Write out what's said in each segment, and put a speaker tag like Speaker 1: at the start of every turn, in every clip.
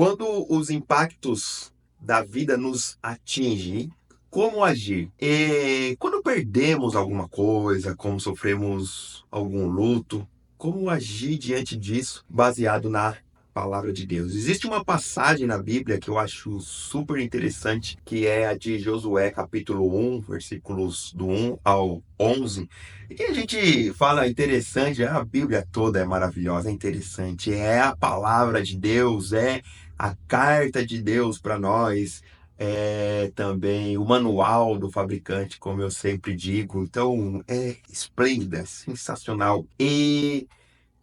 Speaker 1: Quando os impactos da vida nos atingem, como agir? Quando perdemos alguma coisa, como sofremos algum luto, como agir diante disso, baseado na palavra de Deus? Existe uma passagem na Bíblia que eu acho super interessante, que é a de Josué, capítulo 1, versículos do 1 ao 11. E a gente fala interessante, a Bíblia toda é maravilhosa, é interessante, é a palavra de Deus, é a carta de Deus para nós, é também o manual do fabricante, como eu sempre digo. Então, é esplêndida, sensacional. E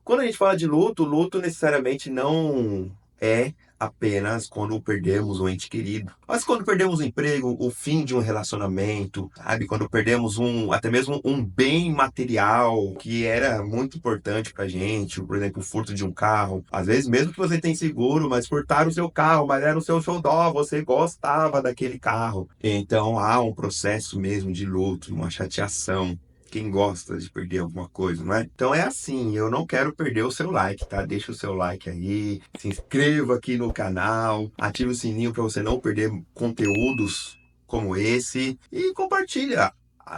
Speaker 1: quando a gente fala de luto, luto necessariamente não é apenas quando perdemos um ente querido, mas quando perdemos um emprego, o fim de um relacionamento, sabe? Quando perdemos até mesmo um bem material que era muito importante pra gente, por exemplo, o furto de um carro. Às vezes, mesmo que você tenha seguro, mas furtaram o seu carro, mas era o seu xodó, você gostava daquele carro. Então, há um processo mesmo de luto, uma chateação. Quem gosta de perder alguma coisa, não é? Então é assim, eu não quero perder o seu like, tá? Deixa o seu like aí, se inscreva aqui no canal, ative o sininho para você não perder conteúdos como esse e compartilha.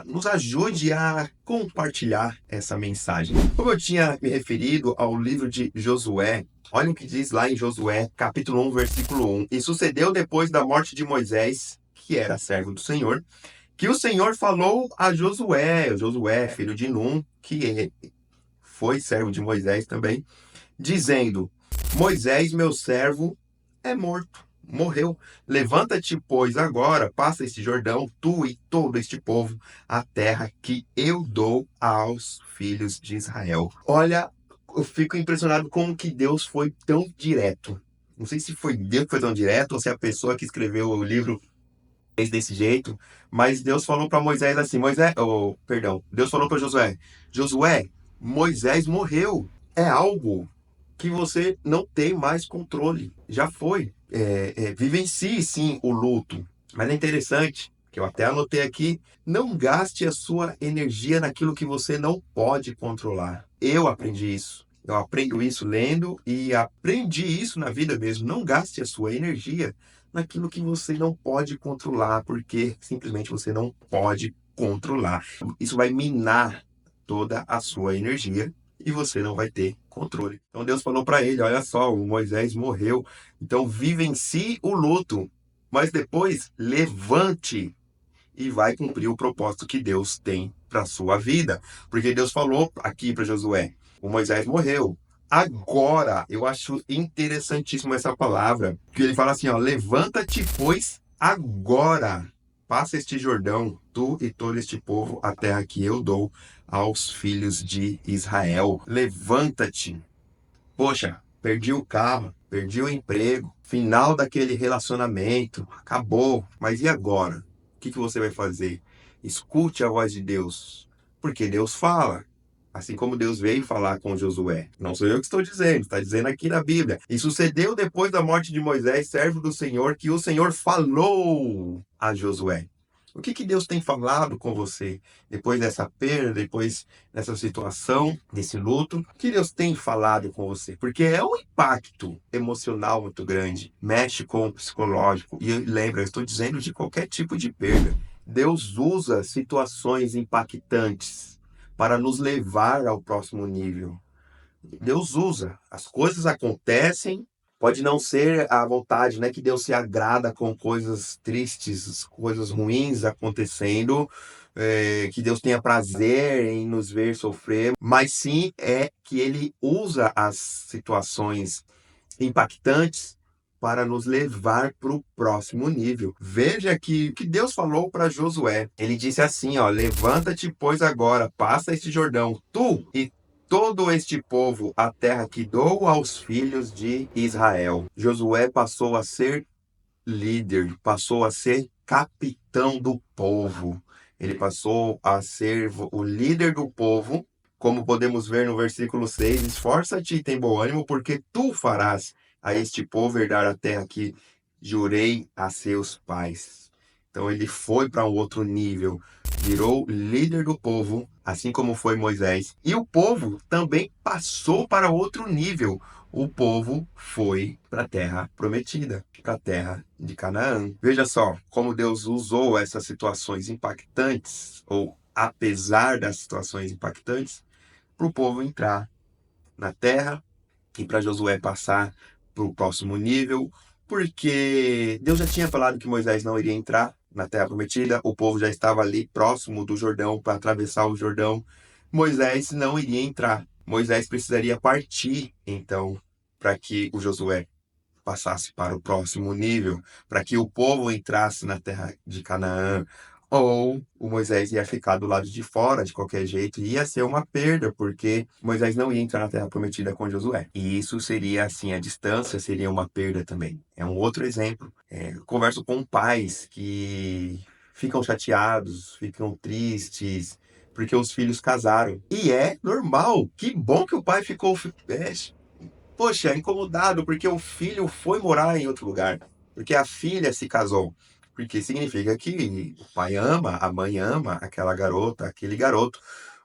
Speaker 1: Nos ajude a compartilhar essa mensagem. Como eu tinha me referido ao livro de Josué, olha o que diz lá em Josué, capítulo 1, versículo 1. E sucedeu depois da morte de Moisés, que era servo do Senhor, que o Senhor falou a Josué, filho de Num, que foi servo de Moisés também, dizendo: Moisés, meu servo, é morto, morreu. Levanta-te, pois, agora, passa este Jordão, tu e todo este povo, a terra que eu dou aos filhos de Israel. Olha, eu fico impressionado como que Deus foi tão direto. Não sei se foi Deus que foi tão direto ou se a pessoa que escreveu o livro desse jeito, mas Deus falou para Moisés assim, Deus falou para Josué, Josué, Moisés morreu, é algo que você não tem mais controle, já foi, vivencie sim o luto, mas é interessante, que eu até anotei aqui, não gaste a sua energia naquilo que você não pode controlar. Eu aprendi isso. Eu aprendo isso lendo e aprendi isso na vida mesmo. Não gaste a sua energia naquilo que você não pode controlar, porque simplesmente você não pode controlar. Isso vai minar toda a sua energia e você não vai ter controle. Então Deus falou para ele, olha só, o Moisés morreu, então vivencie o luto, mas depois levante e vai cumprir o propósito que Deus tem para sua vida. Porque Deus falou aqui para Josué, o Moisés morreu. Agora, eu acho interessantíssimo essa palavra, que ele fala assim, ó, levanta-te, pois, agora, passa este Jordão, tu e todo este povo, a terra que eu dou aos filhos de Israel. Levanta-te. Poxa, perdi o carro, perdi o emprego, final daquele relacionamento, acabou. Mas e agora? O que você vai fazer? Escute a voz de Deus, porque Deus fala. Assim como Deus veio falar com Josué. Não sou eu que estou dizendo, está dizendo aqui na Bíblia. E sucedeu depois da morte de Moisés, servo do Senhor, que o Senhor falou a Josué. O que Deus tem falado com você depois dessa perda, depois dessa situação, desse luto? O que Deus tem falado com você? Porque é um impacto emocional muito grande, mexe com o psicológico. E lembra, eu estou dizendo de qualquer tipo de perda. Deus usa situações impactantes para nos levar ao próximo nível. Deus usa, as coisas acontecem, pode não ser a vontade, né, que Deus se agrada com coisas tristes, coisas ruins acontecendo, que Deus tenha prazer em nos ver sofrer, mas sim é que Ele usa as situações impactantes para nos levar para o próximo nível. Veja que Deus falou para Josué. Ele disse assim, ó, levanta-te, pois agora, passa este Jordão, tu e todo este povo, a terra que dou aos filhos de Israel. Josué passou a ser líder, passou a ser capitão do povo. Ele passou a ser o líder do povo, como podemos ver no versículo 6, esforça-te e tem bom ânimo, porque tu farás a este povo herdar a terra que jurei a seus pais. Então ele foi para um outro nível, virou líder do povo, assim como foi Moisés. E o povo também passou para outro nível. o povo foi para a terra prometida, para a terra de Canaã. Veja só como Deus usou essas situações impactantes, ou apesar das situações impactantes, para o povo entrar na terra e para Josué passar para o próximo nível, porque Deus já tinha falado que Moisés não iria entrar na terra prometida, o povo já estava ali próximo do Jordão para atravessar o Jordão. Moisés não iria entrar. Moisés precisaria partir, então, para que o Josué passasse para o próximo nível, para que o povo entrasse na terra de Canaã, ou o Moisés ia ficar do lado de fora de qualquer jeito, e ia ser uma perda, porque Moisés não ia entrar na terra prometida com Josué. E isso seria, assim, a distância seria uma perda também. É um outro exemplo. Eu converso com pais que ficam chateados, ficam tristes, porque os filhos casaram. E é normal. Que bom que o pai ficou poxa, incomodado porque o filho foi morar em outro lugar, porque a filha se casou. Porque significa que o pai ama, a mãe ama aquela garota, aquele garoto.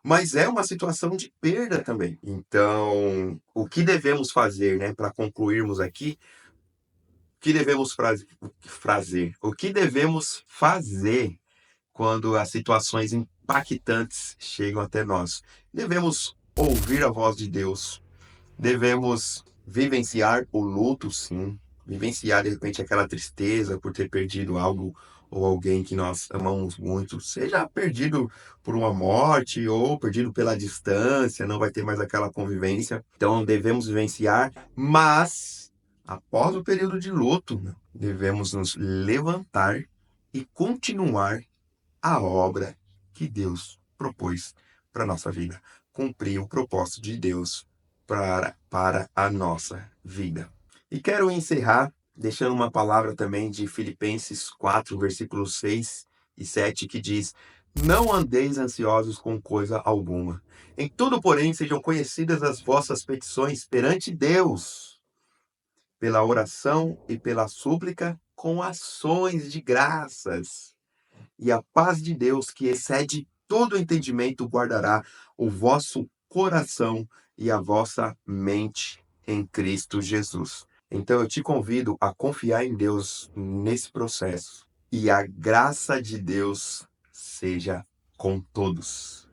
Speaker 1: Mas é uma situação de perda também. Então, o que devemos fazer, né, para concluirmos aqui, o que devemos fazer? O que devemos fazer quando as situações impactantes chegam até nós? Devemos ouvir a voz de Deus. Devemos vivenciar o luto, sim. Vivenciar, de repente, aquela tristeza por ter perdido algo ou alguém que nós amamos muito, seja perdido por uma morte ou perdido pela distância, não vai ter mais aquela convivência. Então, devemos vivenciar, mas, após o período de luto, devemos nos levantar e continuar a obra que Deus propôs para a nossa vida. Cumprir o propósito de Deus para a nossa vida. E quero encerrar deixando uma palavra também de Filipenses 4, versículos 6 e 7, que diz: Não andeis ansiosos com coisa alguma. Em tudo, porém, sejam conhecidas as vossas petições perante Deus, pela oração e pela súplica, com ações de graças. E a paz de Deus, que excede todo entendimento, guardará o vosso coração e a vossa mente em Cristo Jesus. Então eu te convido a confiar em Deus nesse processo. E a graça de Deus seja com todos.